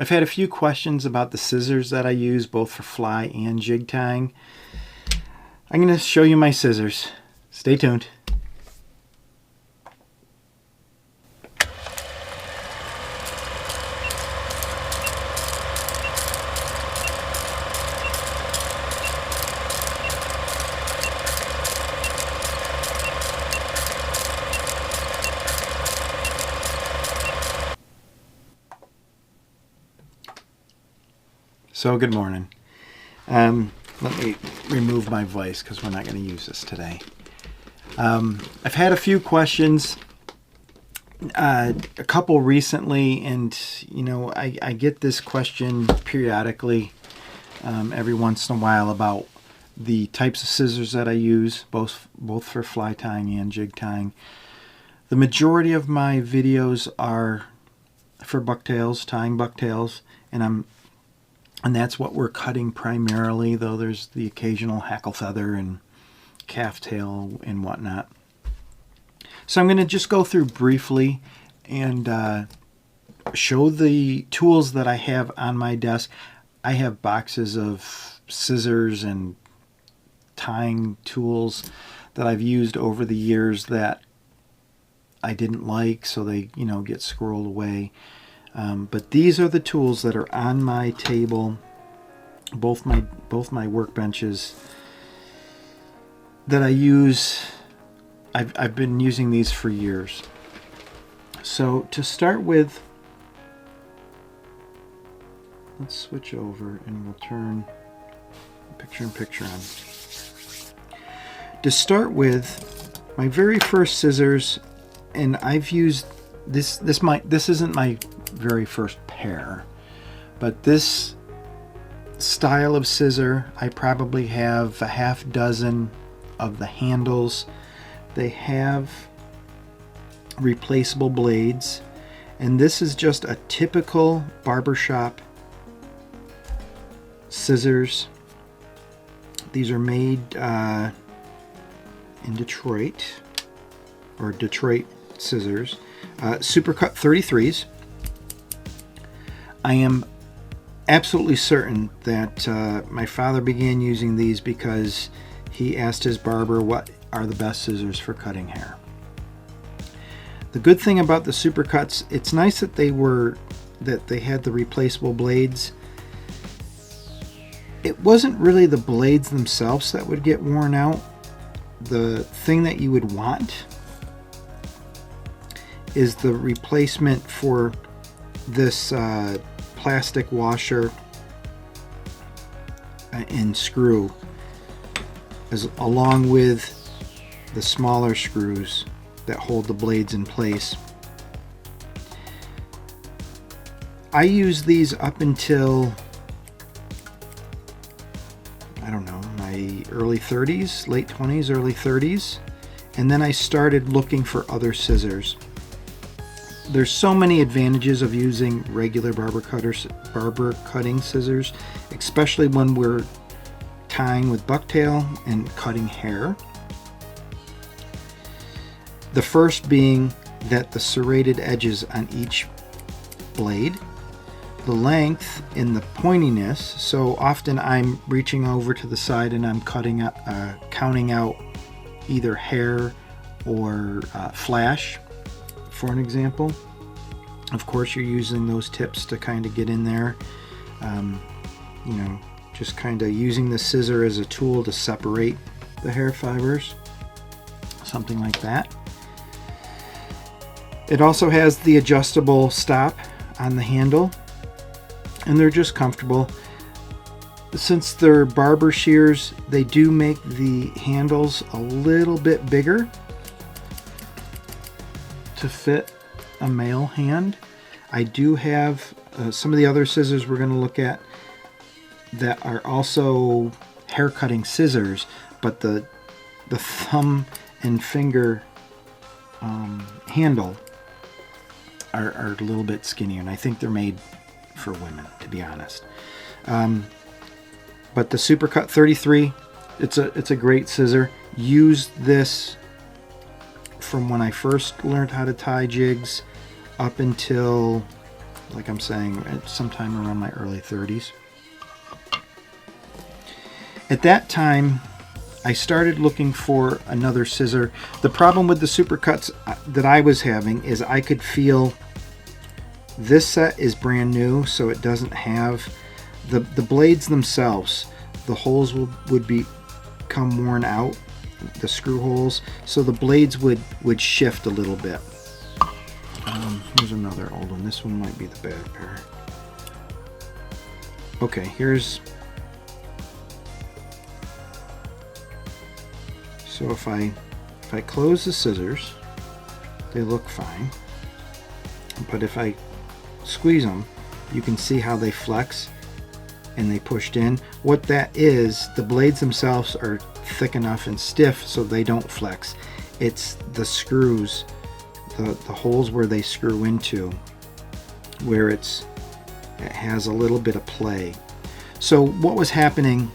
I've had a few questions about the scissors that I use both for fly and jig tying. I'm going to show you my scissors. Stay tuned. So good morning. Let me remove my voice because we're not going to use this today. I've had a few questions, a couple recently, and you know I get this question periodically, every once in a while, about the types of scissors that I use, both for fly tying and jig tying. The majority of my videos are for bucktails, tying bucktails, and that's what we're cutting primarily, though there's the occasional hackle feather and calf tail and whatnot. So I'm going to just go through briefly and show the tools that I have on my desk. I have boxes of scissors and tying tools that I've used over the years that I didn't like, so they get squirreled away. But these are the tools that are on my table, both my workbenches that I use. I've been using these for years. So to start with, let's switch over and we'll turn picture-in-picture on. To start with, my very first scissors, and I've used this isn't my very first pair, but this style of scissor, I probably have a half dozen of the handles. They have replaceable blades, and this is just a typical barbershop scissors. These are made in Detroit, or Detroit scissors, Supercut 33s. I am absolutely certain that my father began using these because he asked his barber what are the best scissors for cutting hair. The good thing about the Supercuts, it's nice that they had the replaceable blades. It wasn't really the blades themselves that would get worn out. The thing that you would want is the replacement for this plastic washer and screw, along with the smaller screws that hold the blades in place. I used these up until, I don't know, my early 30s, late 20s, early 30s, and then I started looking for other scissors. There's so many advantages of using regular barber cutting scissors, especially when we're tying with bucktail and cutting hair. The first being that the serrated edges on each blade, the length and the pointiness. So often I'm reaching over to the side and I'm counting out either hair or flash, for an example. Of course, you're using those tips to kind of get in there, just kind of using the scissor as a tool to separate the hair fibers, something like that. It also has the adjustable stop on the handle, and they're just comfortable. Since they're barber shears, they do make the handles a little bit bigger to fit a male hand. I do have some of the other scissors we're going to look at that are also hair cutting scissors, but the thumb and finger handle are a little bit skinnier, and I think they're made for women, to be honest. But the Supercut 33, it's a great scissor. Used this from when I first learned how to tie jigs up until like I'm saying, at sometime around my early 30s. At that time, I started looking for another scissor. The problem with the supercuts that I was having is I could feel this set is brand new, so it doesn't have the blades themselves. The holes would become worn out, the screw holes, so the blades would shift a little bit. Here's another old one. This one might be the bad pair. Okay, here's. So if I close the scissors, they look fine. But if I squeeze them, you can see how they flex and they pushed in. What that is, the blades themselves are thick enough and stiff so they don't flex. It's the screws, the holes where they screw into, where it has a little bit of play. So what was happening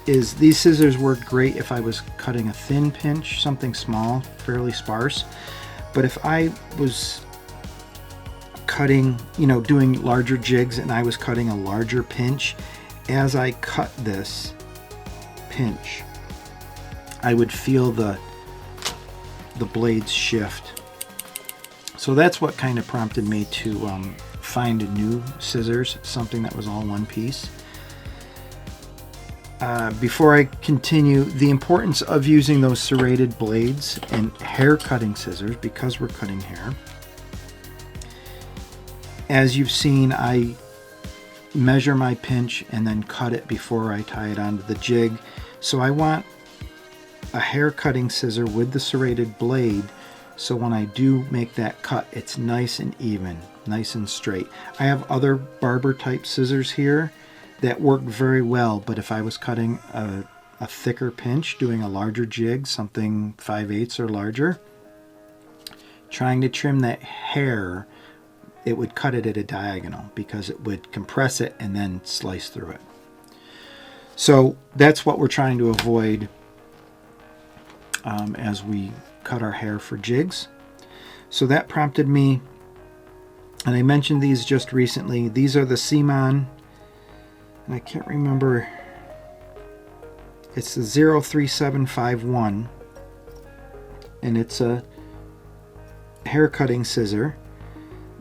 is these scissors worked great if I was cutting a thin pinch, something small, fairly sparse. But if I was cutting, doing larger jigs and I was cutting a larger pinch, as I cut this pinch, I would feel the blades shift. So that's what kind of prompted me to find a new scissors, something that was all one piece. Before I continue, the importance of using those serrated blades and hair cutting scissors, because we're cutting hair. As you've seen, I measure my pinch and then cut it before I tie it onto the jig. So I want a hair cutting scissor with the serrated blade, so when I do make that cut, it's nice and even, nice and straight. I have other barber type scissors here that work very well, but if I was cutting a thicker pinch, doing a larger jig, something 5/8 or larger, trying to trim that hair, it would cut it at a diagonal because it would compress it and then slice through it. So that's what we're trying to avoid as we cut our hair for jigs. So that prompted me, and I mentioned these just recently. These are the Simon, and I can't remember, it's the 03751, and it's a hair cutting scissor.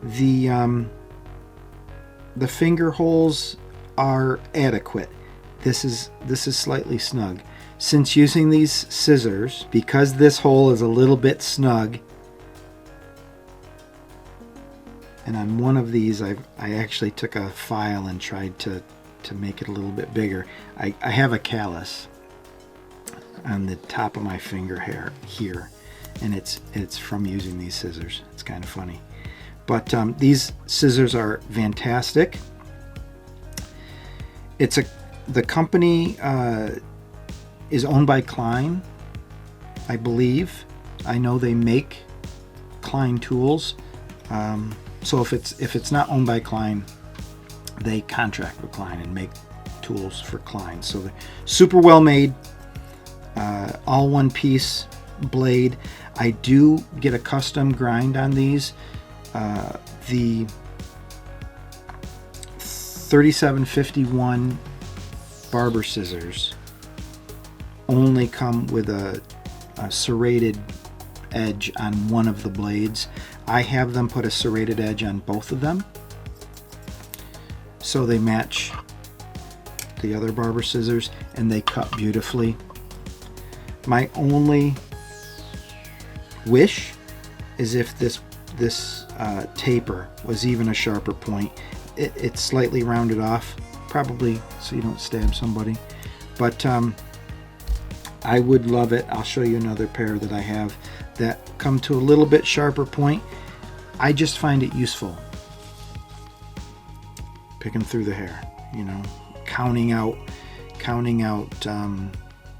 The finger holes are adequate. This is slightly snug. Since using these scissors, because this hole is a little bit snug, and on one of these I actually took a file and tried to make it a little bit bigger. I have a callus on the top of my finger hair here, and it's from using these scissors. It's kind of funny. But these scissors are fantastic. The company is owned by Klein, I believe. I know they make Klein tools. So if it's not owned by Klein, they contract with Klein and make tools for Klein. So they're super well made, all one piece blade. I do get a custom grind on these. The 3751 barber scissors only come with a serrated edge on one of the blades. I have them put a serrated edge on both of them, so they match the other barber scissors and they cut beautifully. My only wish is if this taper was even a sharper point. It's slightly rounded off, probably so you don't stab somebody, but I would love it. I'll show you another pair that I have that come to a little bit sharper point. I just find it useful picking through the hair, counting out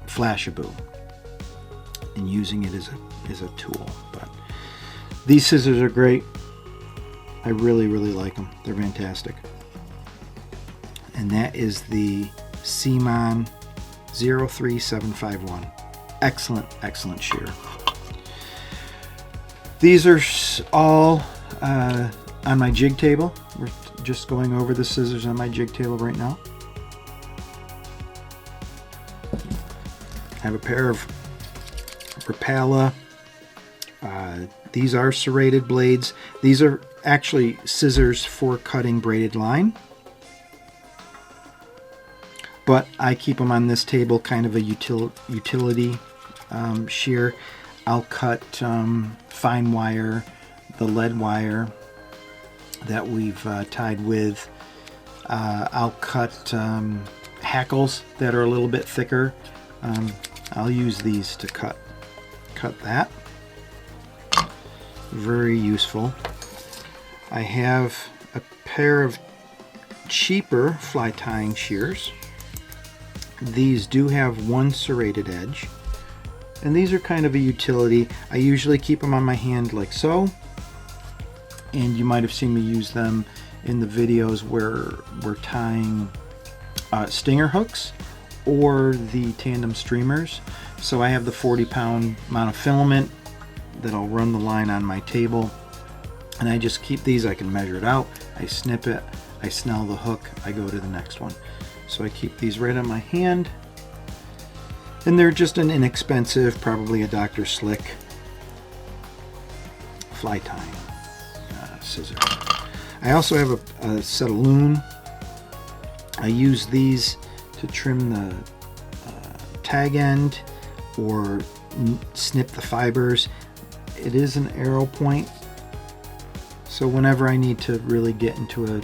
Flashaboo and using it as a tool. But these scissors are great. I really like them. They're fantastic. And that is the Simon 03751. Excellent shear. These are all on my jig table. We're just going over the scissors on my jig table right now. I have a pair of Rapala. These are serrated blades. These are actually scissors for cutting braided line, but I keep them on this table, kind of a utility shear. I'll cut fine wire, the lead wire that we've tied with. I'll cut hackles that are a little bit thicker. I'll use these to cut that. Very useful. I have a pair of cheaper fly tying shears. These do have one serrated edge, and these are kind of a utility. I usually keep them on my hand like so, and you might have seen me use them in the videos where we're tying stinger hooks or the tandem streamers. So I have the 40-pound monofilament that I'll run the line on my table, and I just keep these. I can measure it out, I snip it, I snell the hook, I go to the next one. So I keep these right on my hand, and they're just an inexpensive, probably a Dr. Slick fly tying scissor. I also have a set of loom. I use these to trim the tag end or snip the fibers. It is an arrow point, so whenever I need to really get into an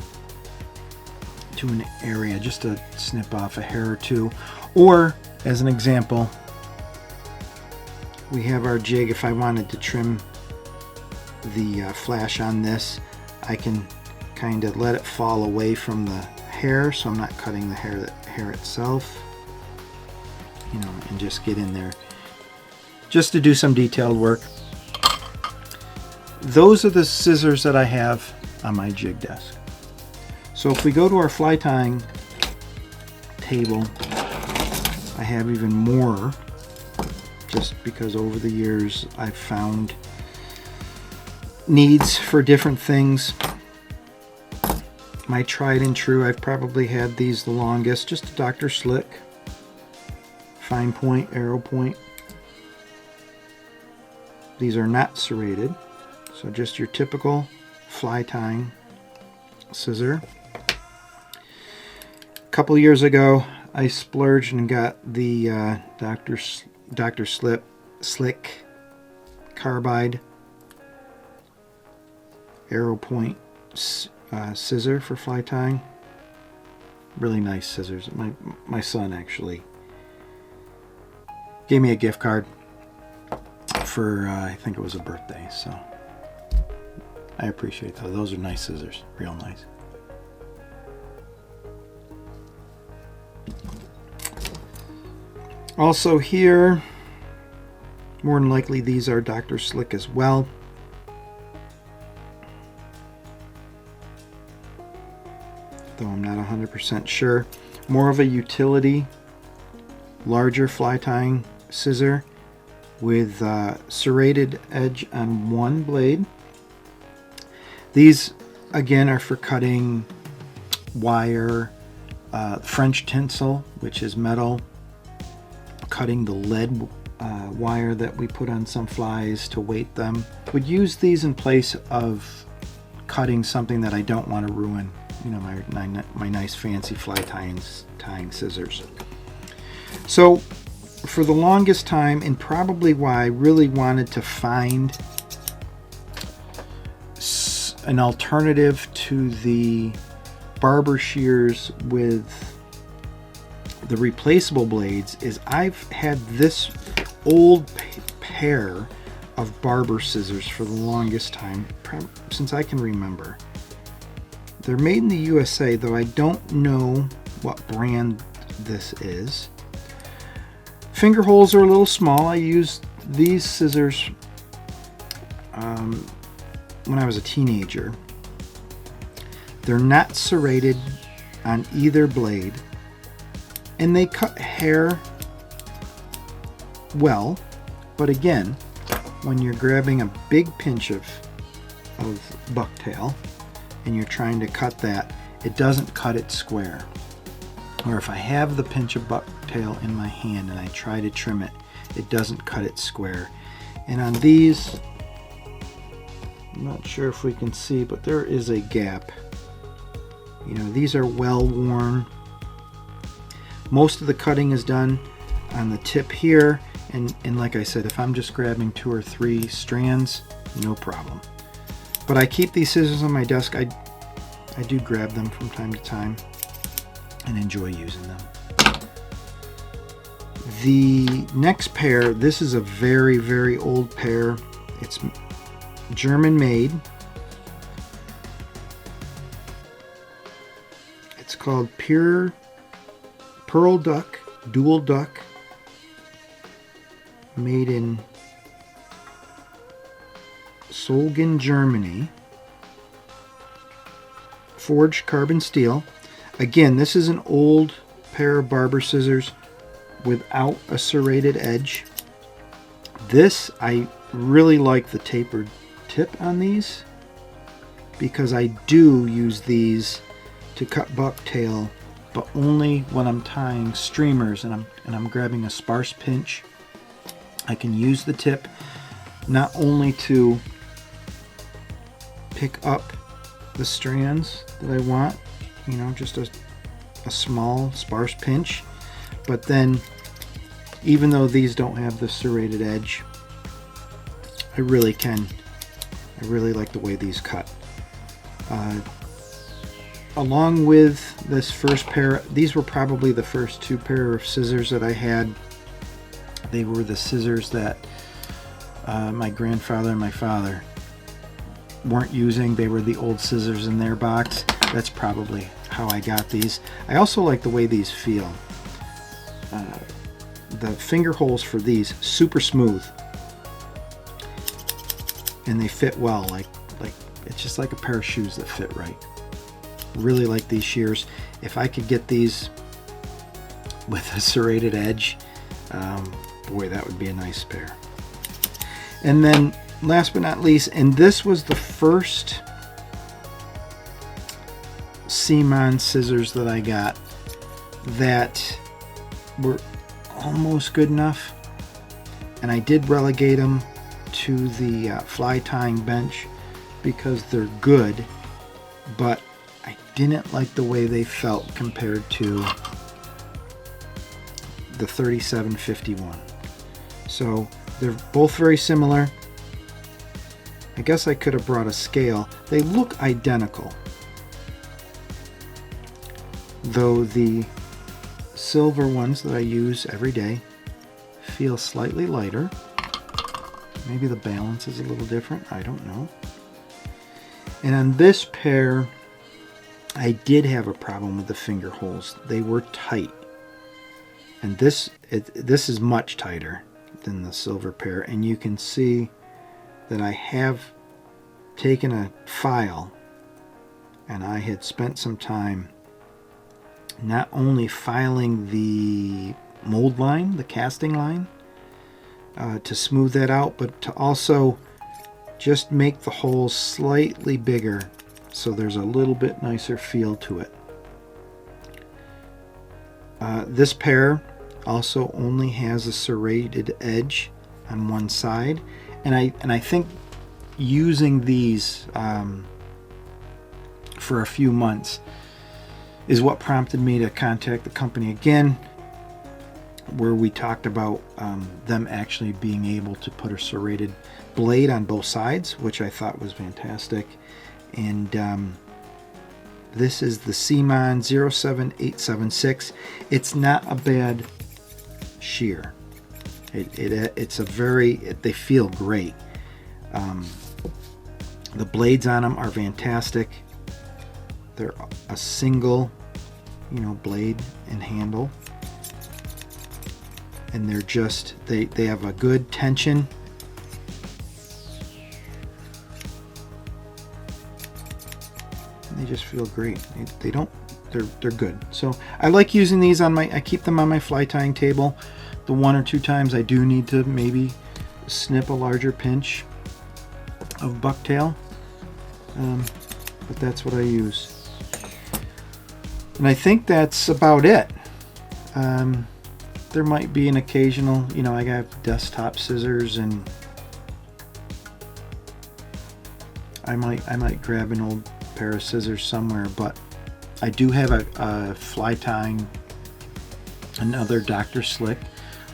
area, just to snip off a hair or two, or as an example, we have our jig. If I wanted to trim the flash on this, I can kind of let it fall away from the hair, so I'm not cutting the hair itself, you know, and just get in there just to do some detailed work. Those are the scissors that I have on my jig desk. So if we go to our fly tying table, I have even more, just because over the years I've found needs for different things. My tried and true, I've probably had these the longest, just a Dr. Slick fine point, arrow point. These are not serrated, so just your typical fly tying scissor. A couple years ago, I splurged and got the Dr. Slick carbide arrow point scissor for fly tying. Really nice scissors. My son actually gave me a gift card for I think it was a birthday, so I appreciate those. Those are nice scissors, real nice. Also here, more than likely these are Dr. Slick as well. Though I'm not 100% sure. More of a utility, larger fly tying scissor with serrated edge on one blade. These again are for cutting wire, French tinsel, which is metal, cutting the lead wire that we put on some flies to weight them. Would use these in place of cutting something that I don't want to ruin, you know, my nice fancy fly tying scissors. So for the longest time, and probably why I really wanted to find an alternative to the barber shears with the replaceable blades, is I've had this old pair of barber scissors for the longest time, since I can remember. They're made in the USA, though I don't know what brand this is. Finger holes are a little small. I used these scissors when I was a teenager. They're not serrated on either blade, and they cut hair well, but again, when you're grabbing a big pinch of bucktail and you're trying to cut that, it doesn't cut it square. Or if I have the pinch of bucktail in my hand and I try to trim it, it doesn't cut it square. And on these, I'm not sure if we can see, but there is a gap. You know, these are well worn. Most of the cutting is done on the tip here, and like I said, if I'm just grabbing 2 or 3 strands, no problem. But I keep these scissors on my desk. I do grab them from time to time and enjoy using them. The next pair, this is a very, very old pair. It's German made. It's called Pearl Duck, Dual Duck, made in Solingen, Germany. Forged carbon steel. Again, this is an old pair of barber scissors without a serrated edge. This, I really like the tapered tip on these because I do use these to cut bucktail, but only when I'm tying streamers and I'm grabbing a sparse pinch. I can use the tip not only to pick up the strands that I want, you know, just a small sparse pinch, but then even though these don't have the serrated edge, I really like the way these cut. Along with this first pair, these were probably the first 2 pair of scissors that I had. They were the scissors that my grandfather and my father weren't using. They were the old scissors in their box. That's probably how I got these. I also like the way these feel. The finger holes for these, super smooth, and they fit well. Like it's just like a pair of shoes that fit right. Really like these shears. If I could get these with a serrated edge, boy, that would be a nice pair. And then last but not least, and this was the first Simon scissors that I got that were almost good enough, and I did relegate them to the fly tying bench because they're good, but I didn't like the way they felt compared to the 3751. So they're both very similar. I guess I could have brought a scale. They look identical, though the silver ones that I use every day feel slightly lighter. Maybe the balance is a little different, I don't know. And on this pair, I did have a problem with the finger holes. They were tight, and this is much tighter than the silver pair, and you can see that I have taken a file and I had spent some time not only filing the mold line, the casting line, to smooth that out, but to also just make the holes slightly bigger so there's a little bit nicer feel to it. This pair also only has a serrated edge on one side, and I think using these for a few months is what prompted me to contact the company again, where we talked about them actually being able to put a serrated blade on both sides, which I thought was fantastic. And this is the Simon 07876. It's not a bad shear. It's a very, they feel great. The blades on them are fantastic. They're a single, blade and handle, and they're just they have a good tension. And they just feel great. They're good. So I like using these I keep them on my fly tying table. The 1 or 2 times I do need to maybe snip a larger pinch of bucktail. but that's what I use. And I think that's about it. There might be an occasional, you know, I got desktop scissors, and I might grab an old pair of scissors somewhere, but I do have a fly tying, another Dr. Slick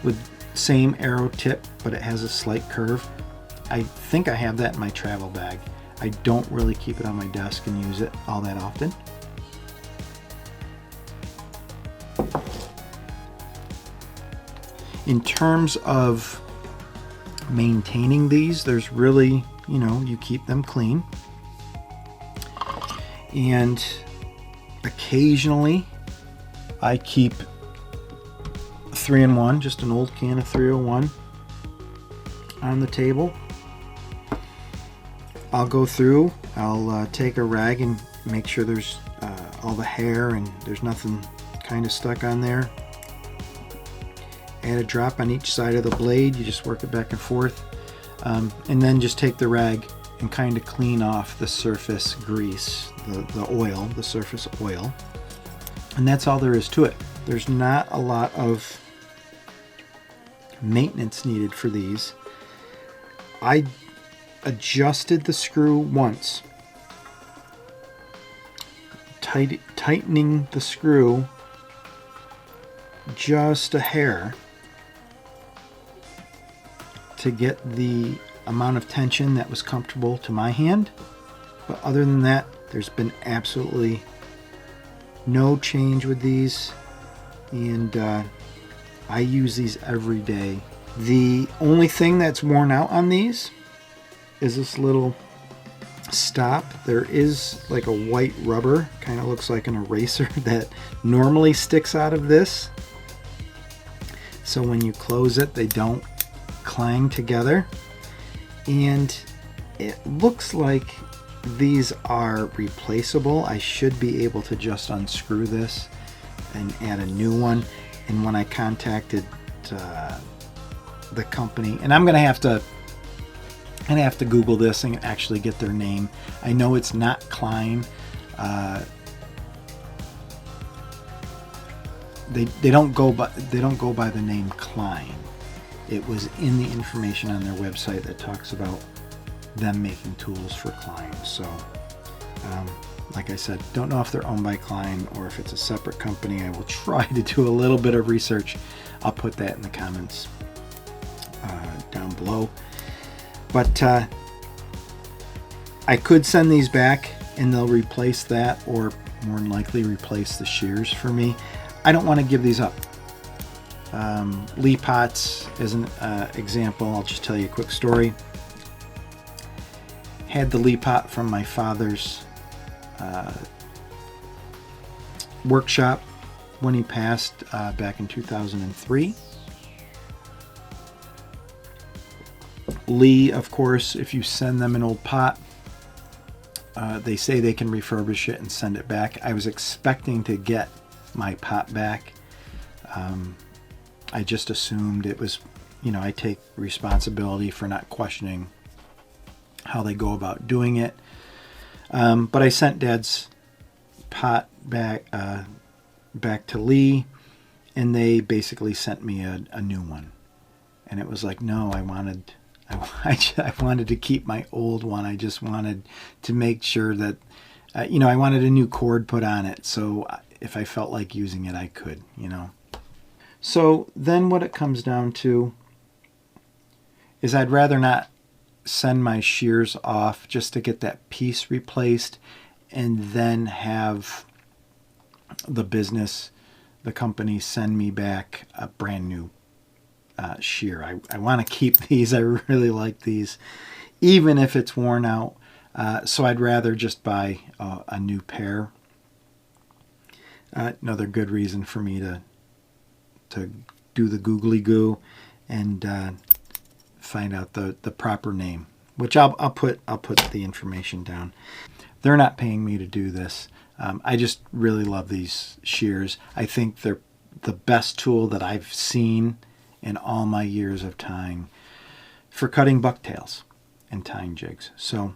with same arrow tip, but it has a slight curve. I think I have that in my travel bag. I don't really keep it on my desk and use it all that often. In terms of maintaining these, there's really, you know, you keep them clean. And occasionally I keep 3-in-1, just an old can of 301 on the table. I'll go through, I'll take a rag and make sure there's all the hair and there's nothing kind of stuck on there. Add a drop on each side of the blade, you just work it back and forth, and then just take the rag and kind of clean off the surface grease, the oil, the surface oil, and that's all there is to it. There's not a lot of maintenance needed for these. I adjusted the screw once, tightening the screw just a hair to get the amount of tension that was comfortable to my hand. But other than that, there's been absolutely no change with these, and I use these every day. The only thing that's worn out on these is this little stop. There is like a white rubber, kind of looks like an eraser, that normally sticks out of this. So when you close it, they don't clang together. And it looks like these are replaceable. I should be able to just unscrew this and add a new one. And when I contacted the company, and I'm gonna have to Google this and actually get their name. I know it's not Klein. They don't go by the name Klein. It was in the information on their website that talks about them making tools for Klein. So, like I said, don't know if they're owned by Klein or if it's a separate company. I will try to do a little bit of research. I'll put that in the comments down below. But I could send these back and they'll replace that, or more than likely replace the shears for me. I don't want to give these up. Lee pots, as an example, I'll just tell you a quick story. Had the Lee pot from my father's workshop when he passed back in 2003. Lee, of course, if you send them an old pot, they say they can refurbish it and send it back. I was expecting to get my pot back. I just assumed it was, you know, I take responsibility for not questioning how they go about doing it. But I sent Dad's pot back to Lee, and they basically sent me a new one. And it was like, no, I wanted to keep my old one. I just wanted to make sure that, you know, I wanted a new cord put on it. So if I felt like using it, I could, you know. So then what it comes down to is I'd rather not send my shears off just to get that piece replaced and then have the business, the company, send me back a brand new shear. I want to keep these. I really like these, even if it's worn out. So I'd rather just buy a new pair. Another good reason for me to do the googly goo and find out the proper name, which I'll put the information down. They're not paying me to do this. I just really love these shears. I think they're the best tool that I've seen in all my years of tying for cutting bucktails and tying jigs. So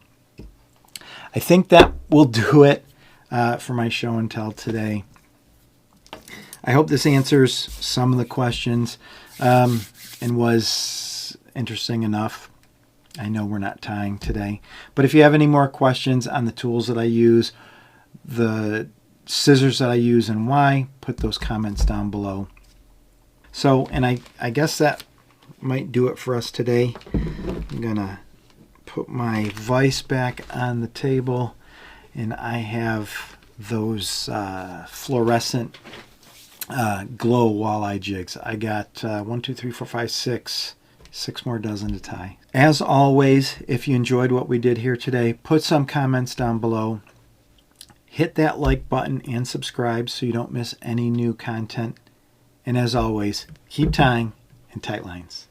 I think that will do it for my show and tell today. I hope this answers some of the questions and was interesting enough. I know we're not tying today, but if you have any more questions on the tools that I use, the scissors that I use and why, put those comments down below. So, and I guess that might do it for us today. I'm gonna put my vise back on the table, and I have those fluorescent glow walleye jigs. I got 1, 2, 3, 4, 5, 6 more dozen to tie. As always, if you enjoyed what we did here today, put some comments down below. Hit that like button and subscribe so you don't miss any new content. And as always, keep tying in tight lines.